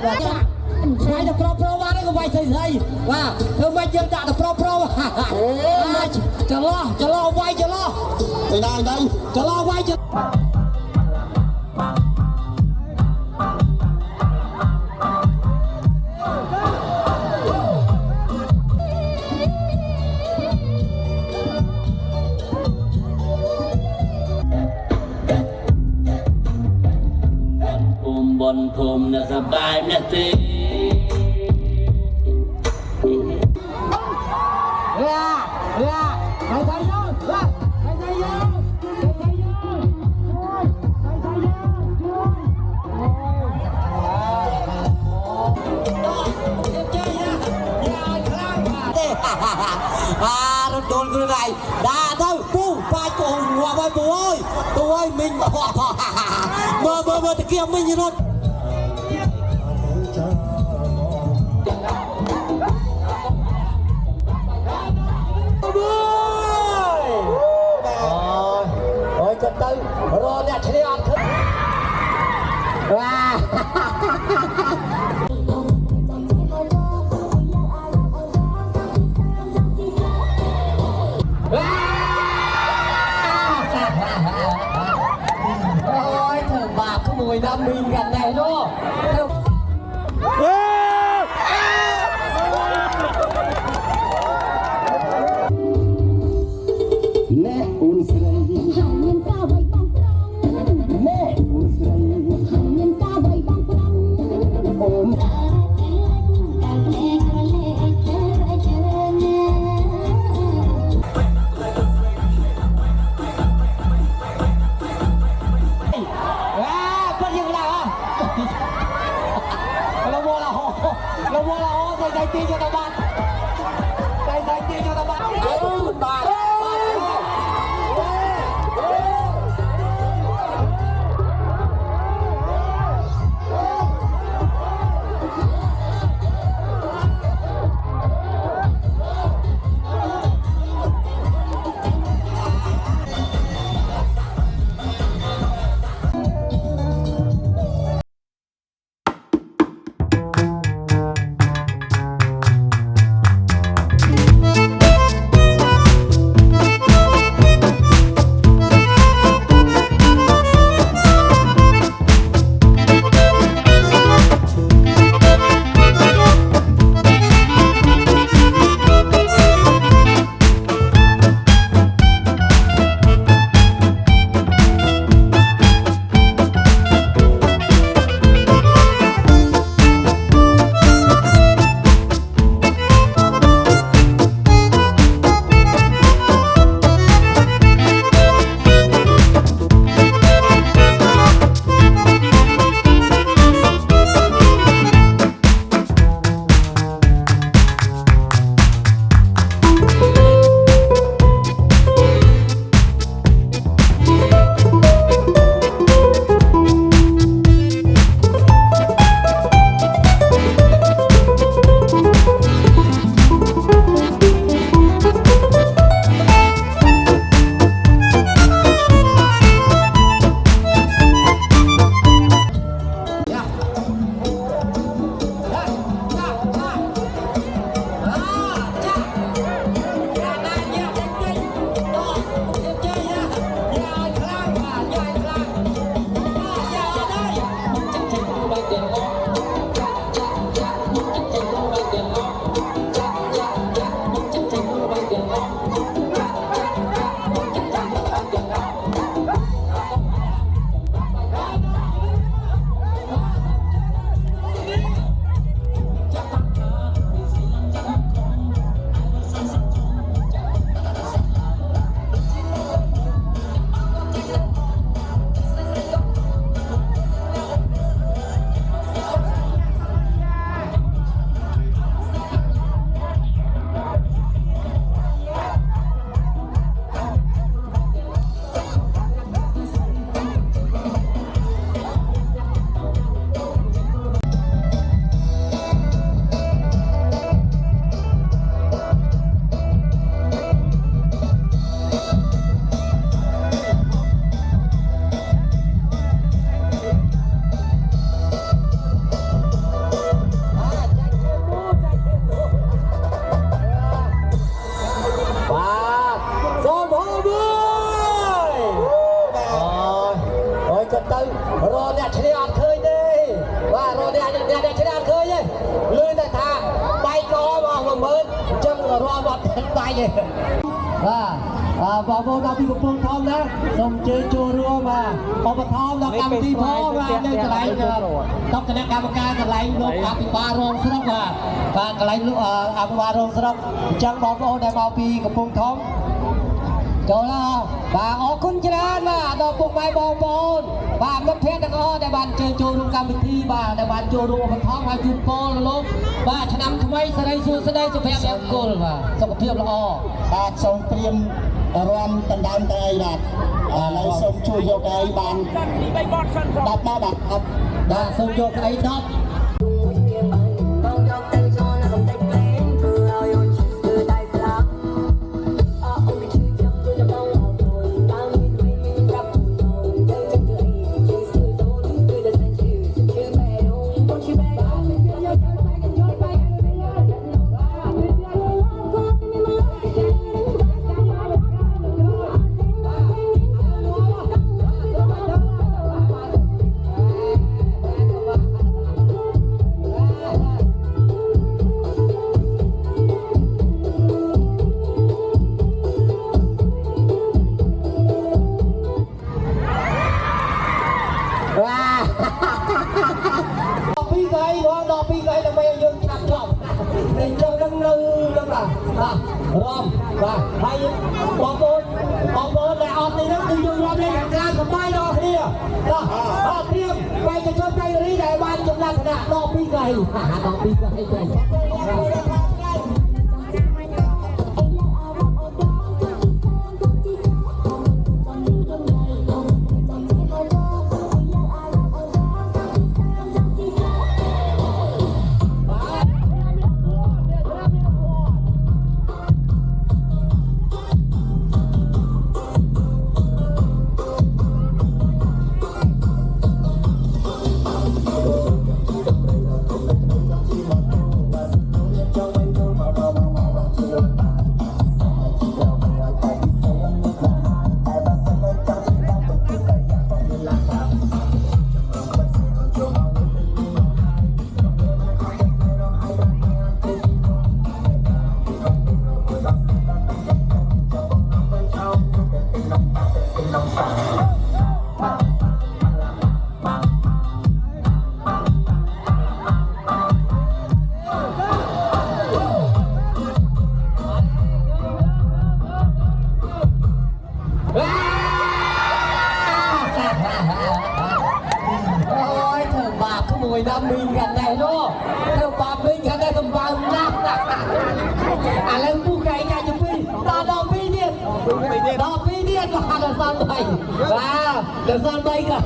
ว่าไว้แต่โปรว่าได้ก็ไว้ใส่ว่าเธอไม่ยังด่าแต่โปรจะล่อไว้จะล่อไปได้จะล่อไว้จะบนภูมิน่ะสบายนะตีไปไทยโยไปไทยโยรถโดนคือไรด่าเท่าปูปลายโกงหัวไปปูเอ้ยตัวเอ้ยมิงเมื่อตะเกียบมิงยืนรถจะตึงรอเนี่ยเฉลี่ยขึ้นว้าโอ้ยเธอบาปขโมยน้ำมินกันแน่เนาะแม่อุ่นใส่ใจตีจนตะบันใจตีจนตะบันบาท ទេបងប្អូនដល់ពីកំពង់ធំណាសូមជើញចូលរួមឧបត្ថម្ភដល់កម្មវិធីផងនៅកន្លែងដល់គណៈកម្មការកន្លែងលោកអភិបាលរងស្រុកបាទកន្លែងលោកអភិបាលរងស្រុកអញ្ចឹងបងប្អូនដែលមកពីកំពង់ធំចូលឡាបាទអរគុណច្រើនបាទដល់ពុកម៉ែបងប្អូនបាទមិត្តភក្តិទាំងអស់ដែលបានជើញចូលរួមកម្មវិធីបាទដែលបានចូលរួមឧបត្ថម្ភឲ្យជូនពរលោកបាទឆ្នាំថ្មីសិរីសួស្តីសុភមង្គលបាទសុខភាពល្អបាទសូមព្រាមរំដណ្ដើមទៅអីបាទឥឡូវសូមជួយយកអីបាន10បាទសូមយកអី10រំបាទហើយបងប្អូនដែលអត់នេះគឺយើងរំលេងខាងក្រៅសប្បាយដល់គ្នាបាទអត់ព្រៀងបែកជនបៃរីដែលបានចំណាត់គណៈដល់2ថ្ងៃទៅដល់មីងកាន់ដែរនោះទៅបាមីងកាន់ដែរកំបៅណាស់ឥឡូវពុកកែញ៉ាំពីដល់2ទៀតដល់2ទៀតបាទដល់សល់3បាទដល់សល់3កែ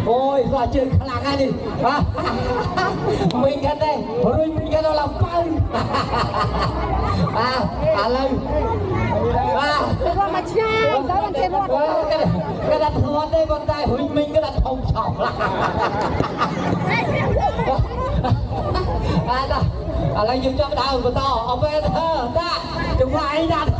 អូយស្អាតជើងខ្លាំងហើយនេះបាទមីងកាន់ដែររុញកាន់ដល់ឡើងប៉ៅឥឡូវបាទមកឆ្ងាយទៅមិនទេរត់គេដាក់ធ្លាត់ទេប៉ុន្តែរុញមីងគេដាក់ធំឆោកឥឡូវយើងចាប់ដើមបន្តអបេធ្វើដាក់ចង្វាក់អីដាក់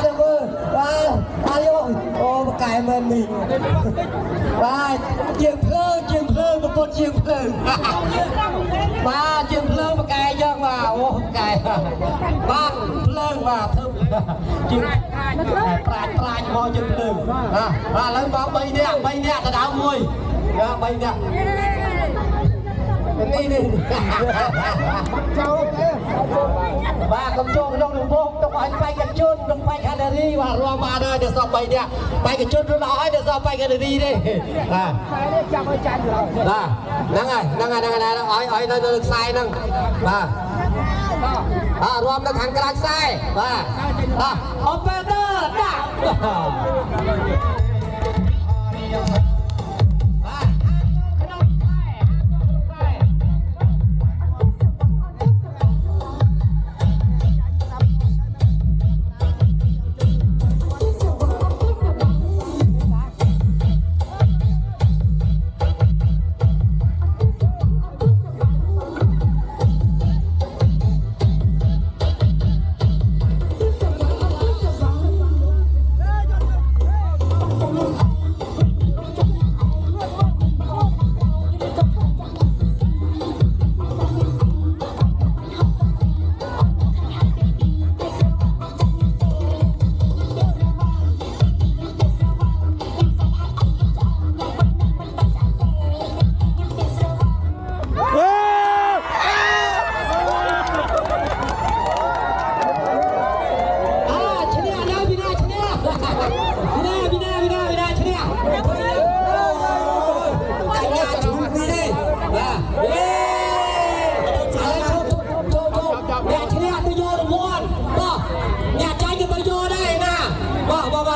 được mơ ai ơi ô cái mình mình chiếc phơ một con chiếc phơ chiếc phơ một cái dân mà ô cái phơ mà thơm chiếc prai mò chiếc phơ lên bóng bay nè ta đảo môi bay nè đi và cầm chôn trong đường phố trong anh bay cái chôn trong bay cái đi và rùa mà đây để sao bay nè bay cái chôn nó nói để sao bay cái đi đi năng ai nó được sai năng rùa nó thằng cái sai operator đã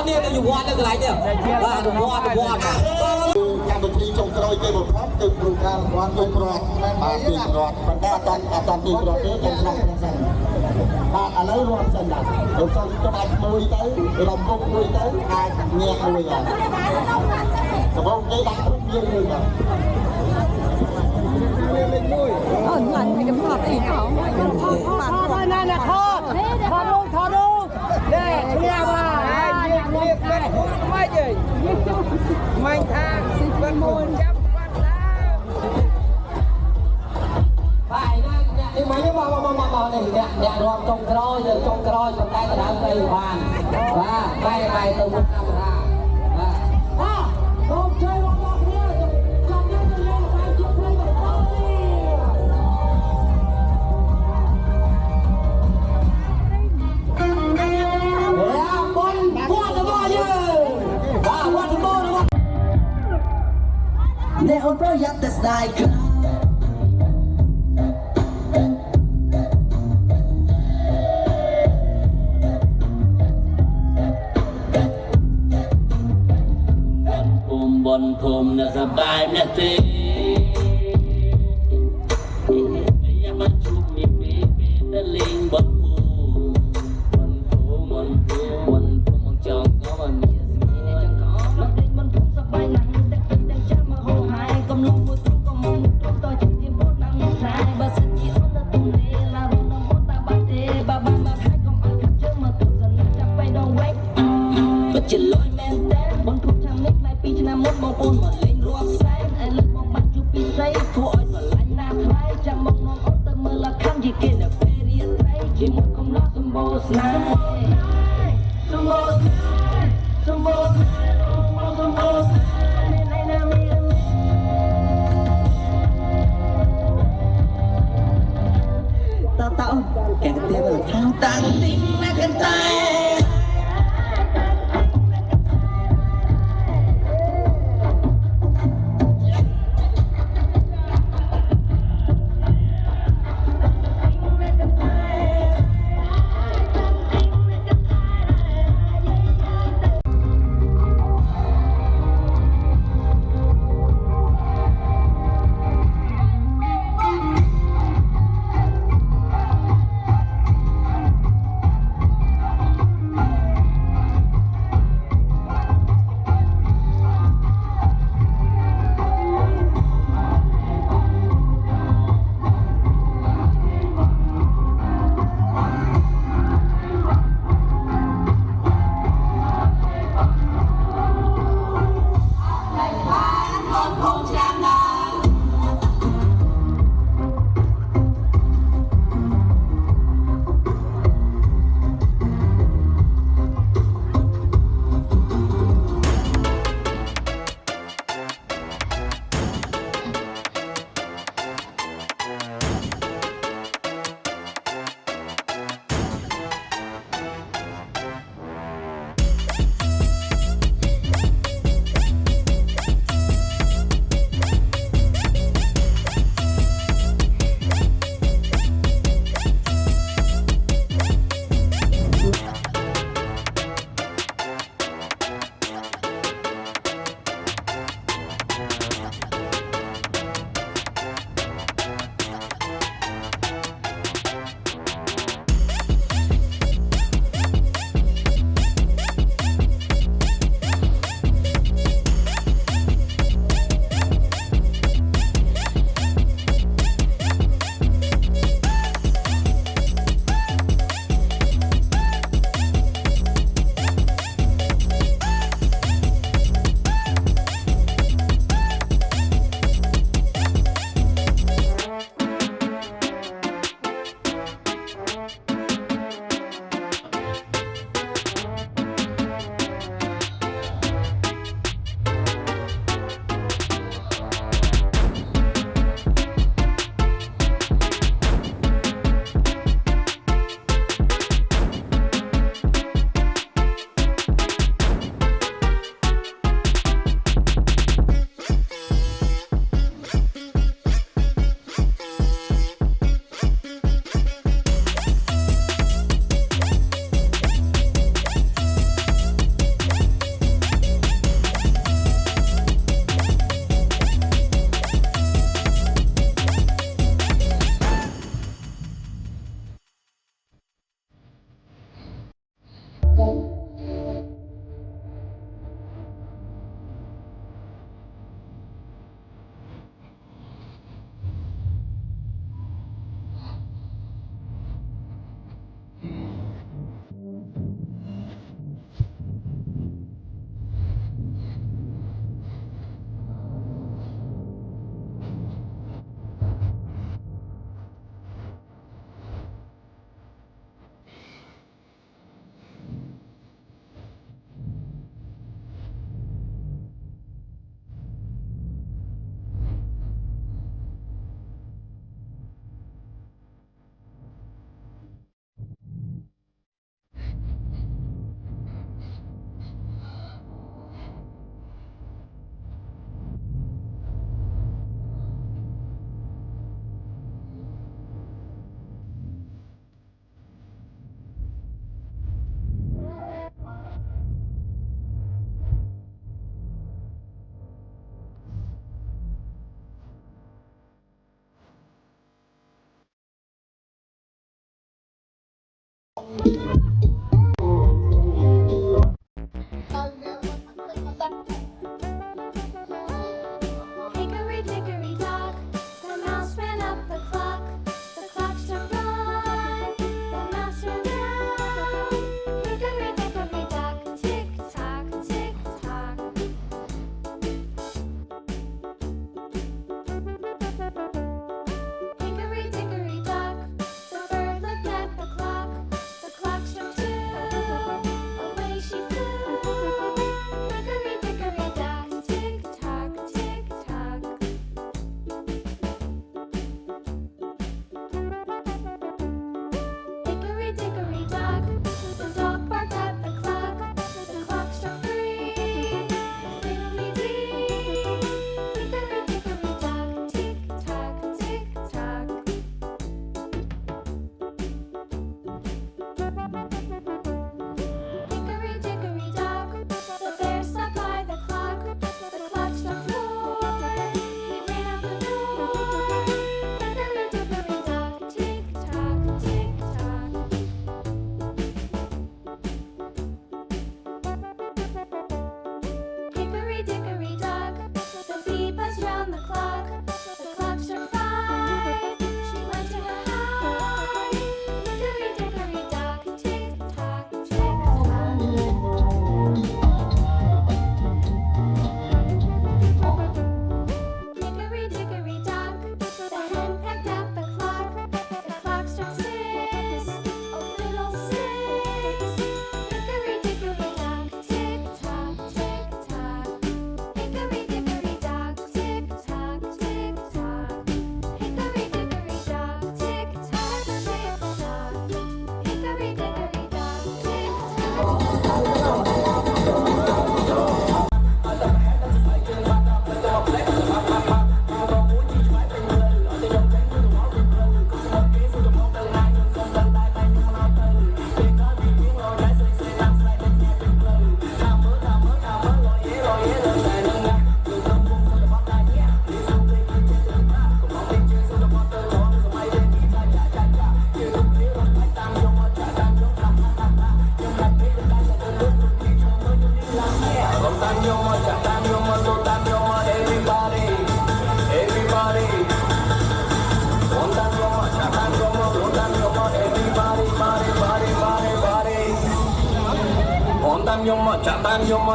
นี่เราอยู่วอดอะไรเนี่ยวอดการดนตรีจงกรอยเกี่ยวกับพร้อมตึกปลูกการวันจงกรอดตึกกรอดบรรดาตอนตึกกรอดนี้เป็นสองเป็นอะไรรวมสนับเป็นสองจะมาคุยเต้ลำบุกคุยเต้เงียบคุยกันแต่พวกนี้ดังทุกเรื่องเลยกันหลังไปกับพ่อตีเขาพ่อนั่นนะพ่อลูกเด้เรียกว่าเรียกเป็นผู้ไม่ใหญ่ไม่ทางเป็นมูลจับวันแล้วไปนั่นเนี่ยที่มันยังมาเนี่ยรวมจงกรอยจงได้กระดานไปบ้านว่าไปตัวมุดธรรมดาต้องช่วยวันละเนี่ยจงได้กระดานไปจุดไฟกับเรา내 오버야 that's likeบนพรมน่ะสบายนะเต้อย่ามาชุบมีปีตะลิงบนภูมองจองก็มันมีสิ่งในจังก็มันติดบนภูสบายหนังแต่จะมาโหหายกำลังบุตรก็มองตัวต่อจิตที่พูดนั่งสายบาสจิโอละตุเลลารุนโมตาบาเตบาบามาให้ก็มาขัดเจอมาตุสนจับไปดองเวกบัดจะลอยแมนแต่บนภูทางเล็กในปีชนะมดมองปูนมาเล่นรวมแสนไอ้เล็กมอง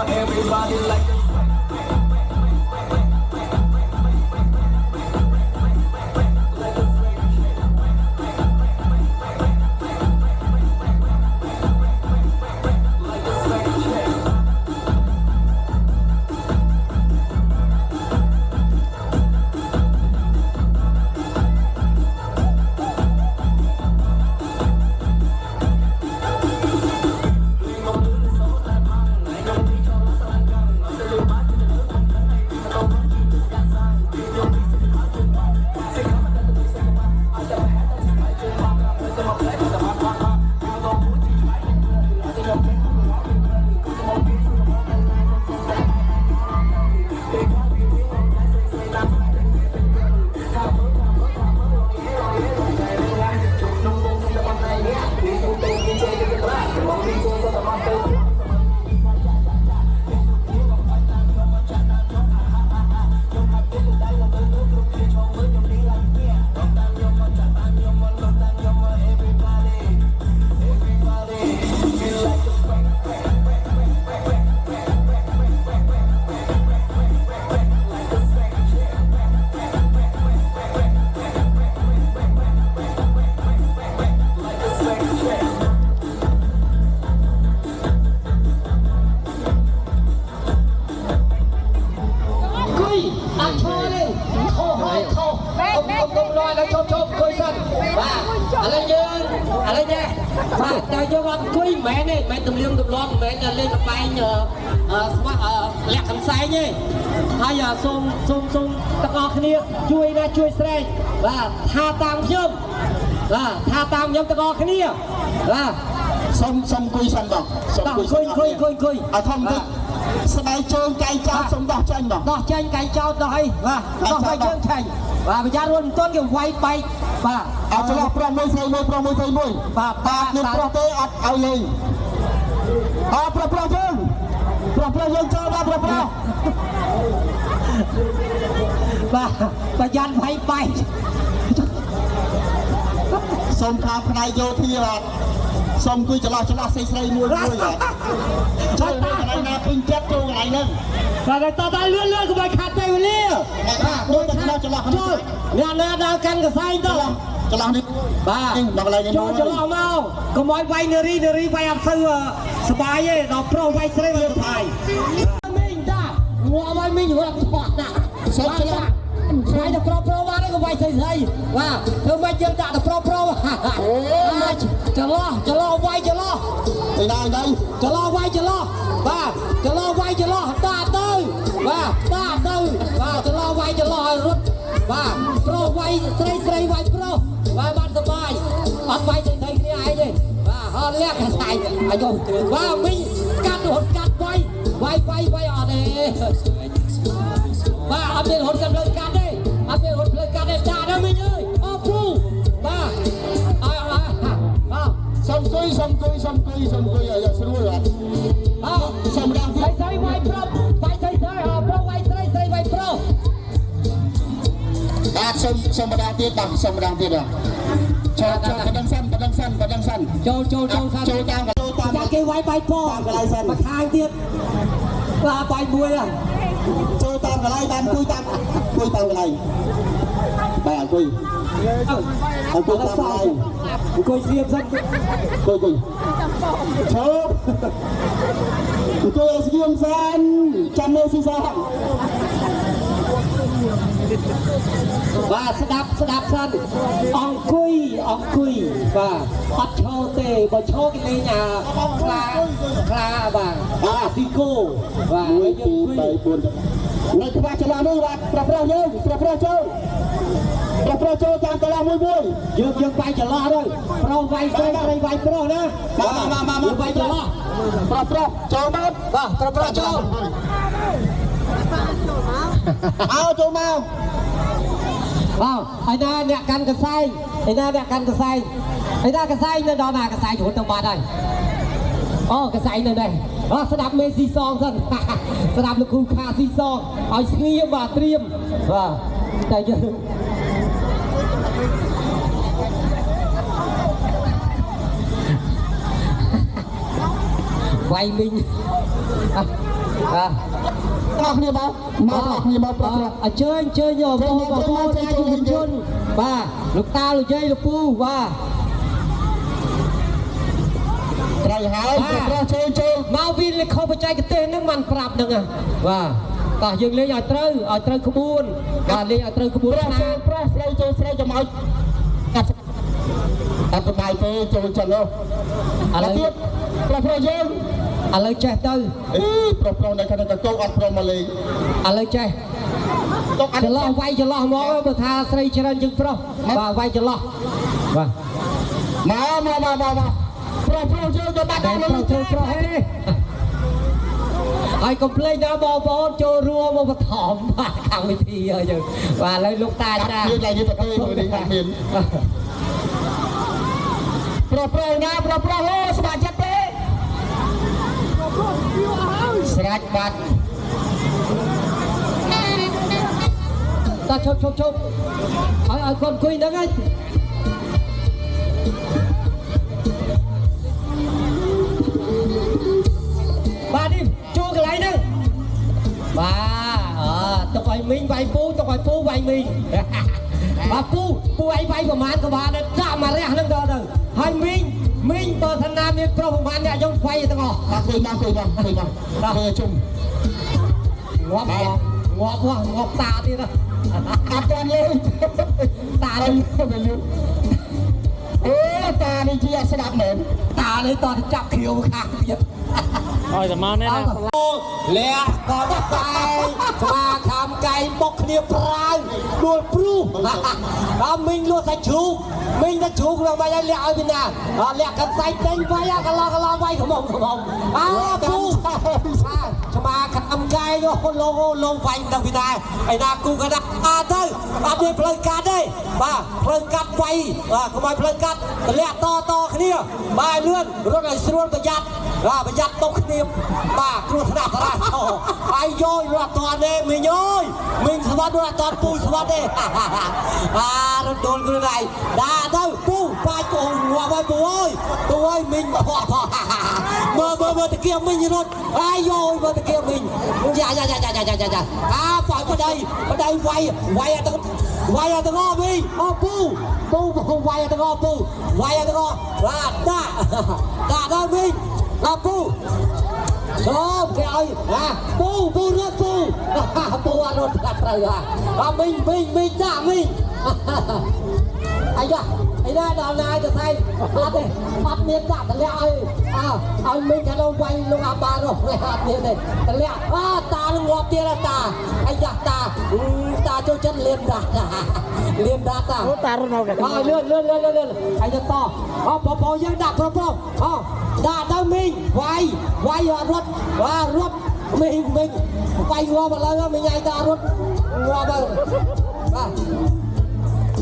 Everybody like Hãy subscribe cho kênh Ghiền Mì Gõ để không bỏ lỡ những và bây giờ luôn tuân kiểu quay bay và cho nó pro môi xây môi và ba nước pro tê ắt ao lên pro dương cho ba pro và dàn quay bay xong khám này vô thi là xong cứ cho nó xây môi rồi chơi cái này là pin chết cho cái này và người ta lươn của bài khát tay với lia đôi cho nó nè đào căn cái say đó cho nó đi ba cho nó mau có mọi vay nửa ri vay ăn sưสบายấy đọc pro vay xây lên thải mình ta ngõ vay mình hoặc sport nè xong cho nó vay được pro vào đấy có vay xây và thưa vay chân tạ được pro cho lo vay cho lo đây cho lo vay cho lo ba cho lo vay cho lo ta tư và cho lo vay cho lo rút và pro vay xây vay pro và bạnสบายbắt vay xây cái ai vậy và họ lẹ cái xài ai rồi và mình cắt vay ở đây và ở bên hột cầm lên cắt đây ở bên hột lên cắt đây trả đó mình ơi ô pru và xong cùi ở đây xin lỗi xong đang xây vay pro pro vay pro xong đang tiết à cho đăng sân cho cái vay bay po mà khai tiết và bay buổi à cho tam cái này cùi tam cái này bài cùi tam cái này cùi xiêm dân cùi chớp cùi xiêm dân chăm nơi sinh ra và sẽ đạp sân ông cùi và bắt cho tê và cho cái này nhà là ราบ้างซิโก้ว่า មួយពីរ3 4នៅក្បាលចន្លោះនេះបាទប្រប្រោយើងប្រប្រោចូលចាំចន្លោះមួយយើងវាយចន្លោះទៅប្រុសវាយស្រីស្រីវាយប្រុសណាមកវាយចន្លោះ ប្រប្រោចូលមក បាទប្រុសចូលចូលមក ឯណាអ្នកកាន់កសែងឯណាអ្នកកាន់កសែងឯណាកសែងនៅដល់ណាកសែងរត់ទៅបាត់ហើយកសែងនៅនេះស្ដាប់មេស៊ីសងសិនស្ដាប់លោកគ្រូខាស៊ីសងឲ្យស្ងៀមបាទត្រៀមបាទតែយើងវាយមីងអស់គ្នាមកប្រប្រោ អញ្ជើញយកបងប្អូនអាចជំនុនបាទលោកតាលោកយាយលោកពូបាទ ត្រូវហើយប្រប្រោចូល មកវិញលេខខុសបច្ចេកទេសហ្នឹងមិនប្រាប់ហ្នឹងបាទតោះយើងលេងឲ្យត្រូវក្បួនបាទលេងឲ្យត្រូវក្បួនណាប្រុសស្រីចូលស្រីចាំឲ្យតែបបាយទេចូលចឹងនោះឥឡូវទៀតប្រប្រោយើង ឥឡូវចេះទៅ ប្រប្រោនៅខាងទៅកោអត់ព្រមមកលេង ឥឡូវចេះចន្លោះវាយចន្លោះមកបើថាស្រីច្រើនជាងប្រុសបាទវាយចន្លោះបាទមកប្រប្រោយើងទៅបាត់ដល់លើប្រុសហេហើយកុំភ្លេចដល់បងប្អូនចូលរួមមកបឋមបាទកម្មវិធីយើងបាទឥឡូវលោកតាចាមានតែយើងទៅមើលនេះមានប្រប្រោណាប្រប្រោសមាជិកទេស្រេចបាត់តោះឈប់ឲ្យកូនអង្គុយហ្នឹងហើយបាទនេះចូលកន្លែងហ្នឹងបាទទុកឲ្យមីងវាយពូទុកឲ្យពូវាយមីងបាទពូឲ្យវាយប្រមាណក៏បានដែរដាក់មករះហ្នឹងដល់ទៅហើយមីងបើថាណាមានប្រុសប្រមាណអ្នកយើងវាយទាំងអស់បាទឃើញមកដល់ជុំងាប់តាទៀតអត់ទាន់លេងតានេះតានេះជាស្ដាប់មែន តានេះតើចាប់ខៀវខាងទៀតឲ្យតែមកនេះណាលះក៏តែស្មាខំកៃបុកគ្នាប្រាវដួលព្រុសដល់មីងលក់សាច់ជ្រូកមីងសាច់ជ្រូកឡើងមកឲ្យលះឲ្យពីណាលះកាន់សាច់ចេញវាយកន្លងវាយខ្មុំពូស្មាខំកៃយកលងវាយដល់ពីណាឯណាគូក៏ដាក់ទៅអត់មានផ្លូវកាត់ទេបាទផ្លូវកាត់វាយកុំឲ្យផ្លូវកាត់លះតគ្នាបាទលឿនរត់ឲ្យស្រួលប្រយ័ត្នប្រយ័ត្នຕົកគ្នាបាទគ្រោះថ្នាក់តាហើយយោយរត់តទេមីងអើយមីងស្វាត់រត់តពូស្វាត់ទេរត់ដូនខ្លួនឯងដាក់ទៅពូបាច់កូនងាប់ហើយពូអើយមីងមើលតាគៀមីងរត់ហើយយោយមើលតាគៀមីងយ៉ាប៉ោបដៃវាយអត់ទាំងអស់មីងពូវាយអត់ទាំងអស់ពូវាយអត់ទាំងអស់ដាក់ដល់មីងពូចូលគេឲ្យពូរត់ពូអត់រត់កាត់ត្រូវមីងដាក់មីងអាយ៉ាឯណាដល់ណាទៅថៃអត់ទេអត់មានដាក់តម្លាក់ឲ្យមីងថាលោកវាយលោកអាបារស់អត់មានទេតម្លាក់តានឹងងាប់ទៀតតាអាយ៉ាតាចូលចិត្តលៀមដាក់តាតារត់មកគេលឿនហើយទៅតបងយើងដាក់ប្រពដាក់ទៅមីងវាយអត់រត់មីងវាយងាប់ឥឡូវមីងឯងតារត់ងាប់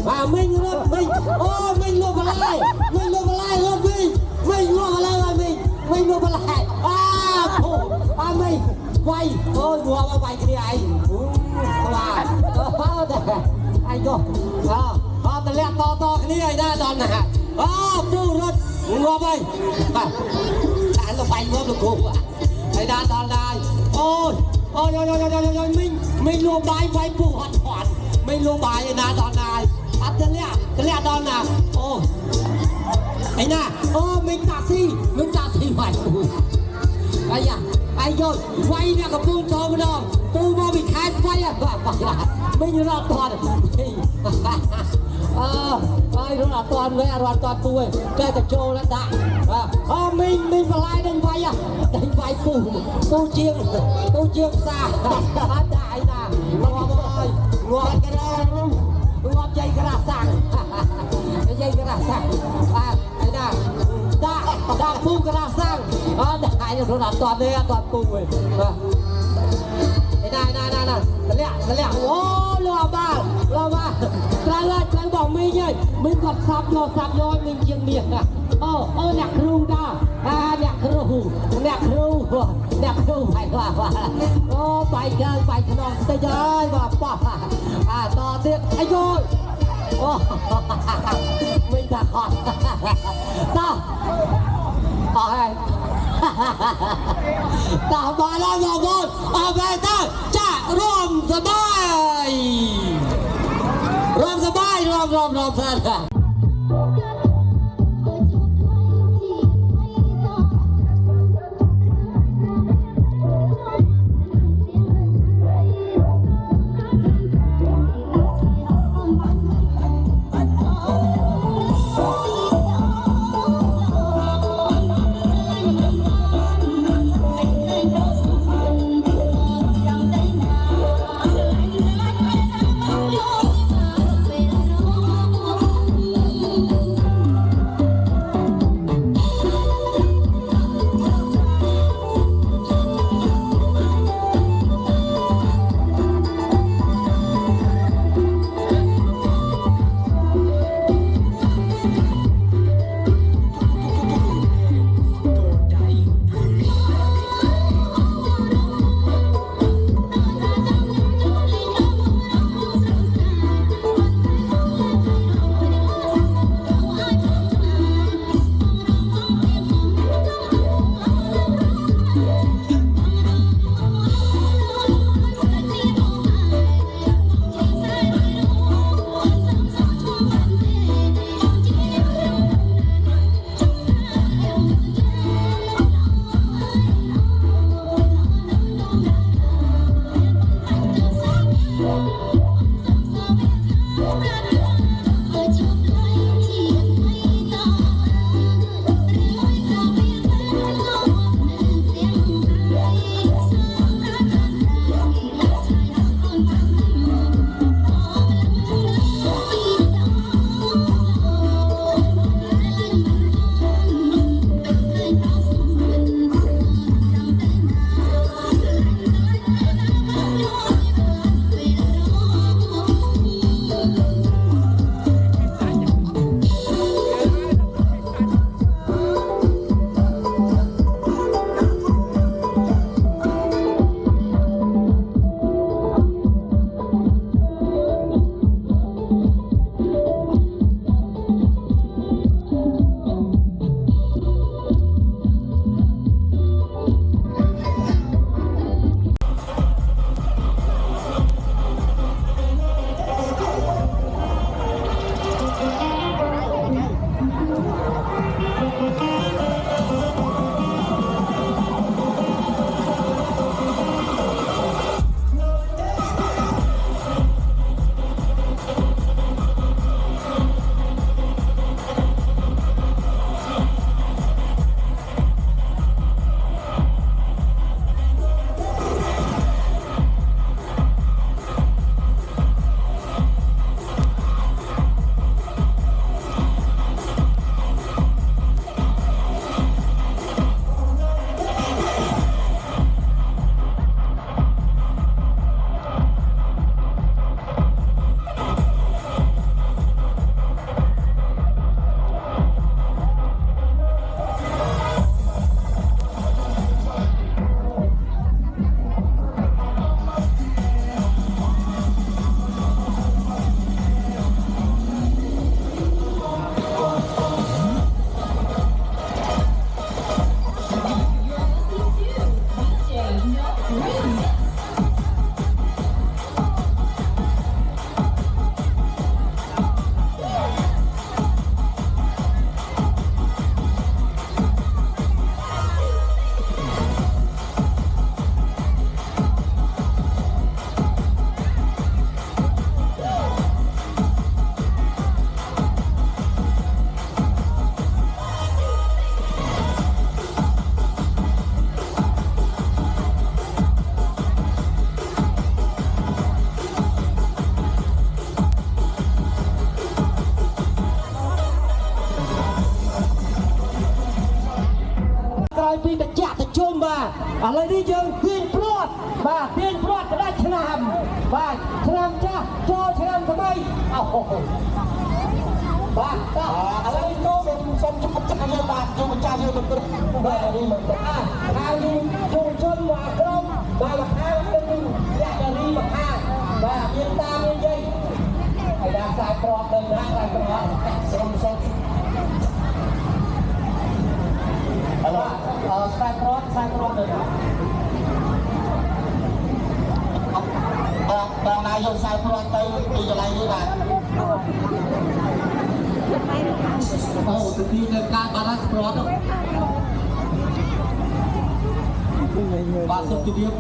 ហើយមីងរត់មីងលុបបន្លែរត់មីងលុបបន្លែហើយមីងលុបបន្លែមីងមីងវាយងាប់វាយគ្នាឯងអញទៅតម្លាក់តគ្នាឯណាដល់ណាពូរត់ងាប់ហើយតែលបាយងាប់លោកគ្រូឯណាដល់ណាអូយមីងលួបាយវាយពូអត់ខាត់មីងលួបាយឯណាដល់ណាអត់តម្លាក់ដល់ណាឯណាមីងតាស៊ីវាយពូអាយ៉ាអាយវាយអ្នកកំពុងចូលម្ដងពូមកពីខេត្តវាយមីងរត់តន់ហើយរត់អត់តន់វិញរត់តន់ពូឯងតែចូលដាក់មីងបន្លែនឹងវាយ ปูเชียงซาได้นะงอมเลยงอกันแล้วงอใจกระสังใจกระสังไอ้น่ะด่าปูกระสังได้ยังรู้หลับตอนนี้ตอนปูเลยไอ้น่ะนั่นแหละโอ้รอมาใครบอกไม่ใช่มึงกดซับย้อยมึงเชียงเมียงอ่ะนักครูด่านักครูไปว่าไปเกินไปขนมจะย้อยว่าป้าต่อเตี้ยไอ้ย้อยไม่ได้ขอต่อให้ต่อมาแล้วบอกว่าเอาไปต่อจะร่วมสบายเพื่อน เ ឥឡូវនេះយើងទាញព្រាត់បាទទាញព្រាត់ផ្ដាច់ឆ្នាំបាទឆ្នាំចាស់ចូលឆ្នាំថ្មីអូបាទតោះឥឡូវសូមជម្រាបចាស់យើងបាទជួបម្ចាស់យើងមិនព្រឹកបាទនេះមិនព្រឹកខាងនេះជួបជនមកក្រុមបាទខាងនេះយ៉ាក់រីមកខាងបាទមានតាមានយាយហើយដាក់ខ្សែព្រាត់ទៅណាខ្សែព្រាត់សូមឥឡូវខ្សែព្រាត់ទៅណាបងណាយកខ្សែព្រាត់ទៅពីកន្លែងនេះបាទអូទៅទីនៅការបាឡាព្រាត់បាទសុខជម្រាប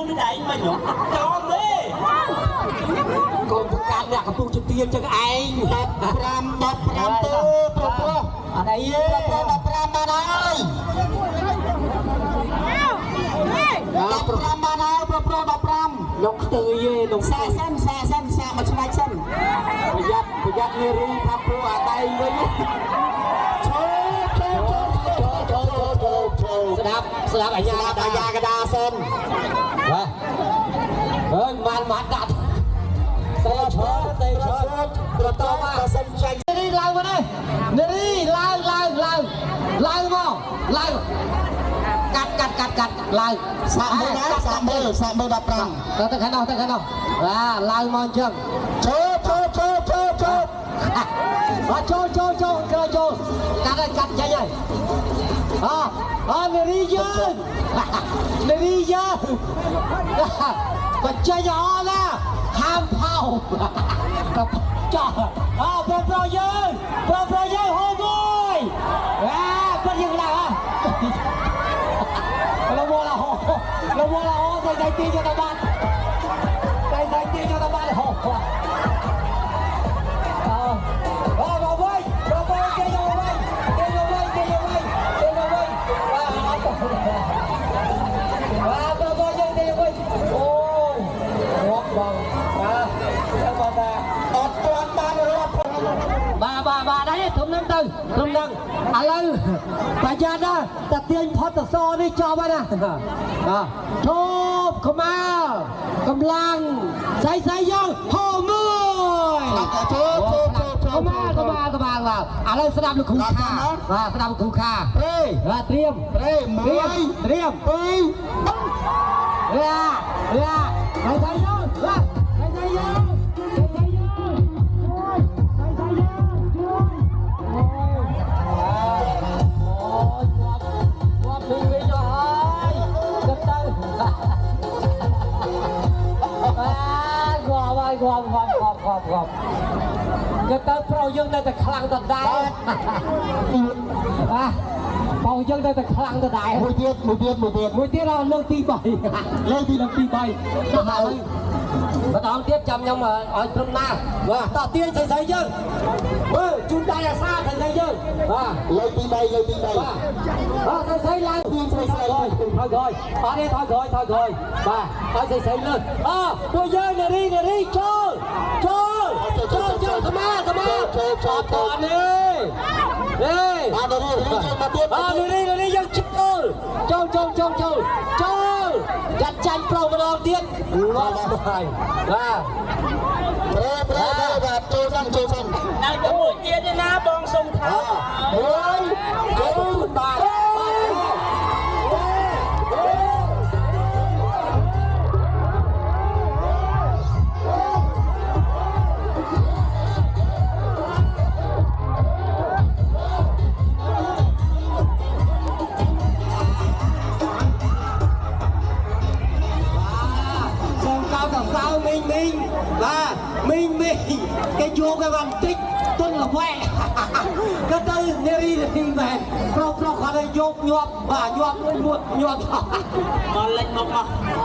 មិនឯងមិនចោលទេកូនប្រកាសអ្នកកំពុងជំទាវចឹងឯង15ទៅប្រុសអត់អីទេ15បានហើយ15បានហើយប្រុស15លោកខ្ទើយទេលោកសាសិនសាមកឆ្ងាយសិនប្រយ័ត្ននារីថាព្រោះអាដៃវិញចូល ดับอาญากระดาษส้นเฮ้ยมันดัดเตะเชิญตัวต่อมานี่ไล่มาดินี่ไล่มาไล่กัดไล่สามมือดับปรัง ตั้งขนาดไล่มาจังโชว์โชว์กัดใหญ่นี่รีเยอะก็จะยอละห้ามเผาจ่อโปรเยอะโฮโก้ยเป็นยังไงเราโมละโฮใส่ตีนตะบันโหเราไว้เกยไว้โอ้ยวักบังอดตวนบ้านรถ bà đấy thùng nâng alo bà già đó ta tiền phật ta so đi cho bà nè chốt come out cầm lăng say vô hồ mười come out vào alo sẽ làm được khung kha tiêm ra say vô gom cái tớ pro dương đây là khăn tận đại pro dương đây là khăn tận đại mũi tiết là lương ti bay và đón tiếp chăm nhau mà ở trong na và ta tiên thầy dương chúng ta là xa thầy dương lấy ti bay thầy lại thôi rồi và thầy lên tôi dương này đi chơi come on còn đi đi dân chơi chặt chanh pro một đòn tiếp ngon bài và chơi xong ai có một kia đi na bong sông tháo bài mình cái vô cái bàn tích tuân là quẹ cái tư neri về pro khỏi đây nhộp nhộp còn lệnh một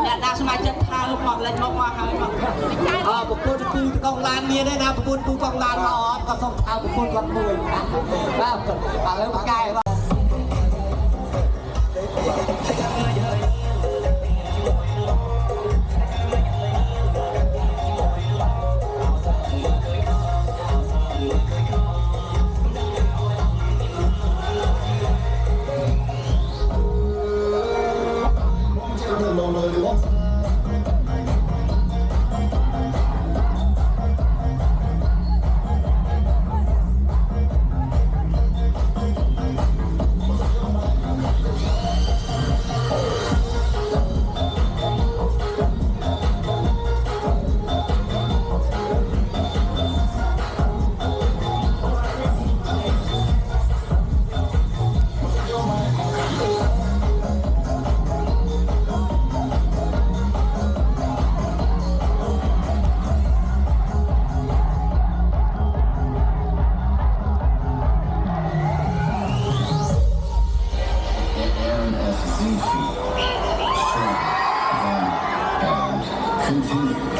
đã đang xem chân tha lúc hoặc lệnh một hai một con con lan nia đây nào một con lan nó còn xong thao một con mười lấy một cài vào continue.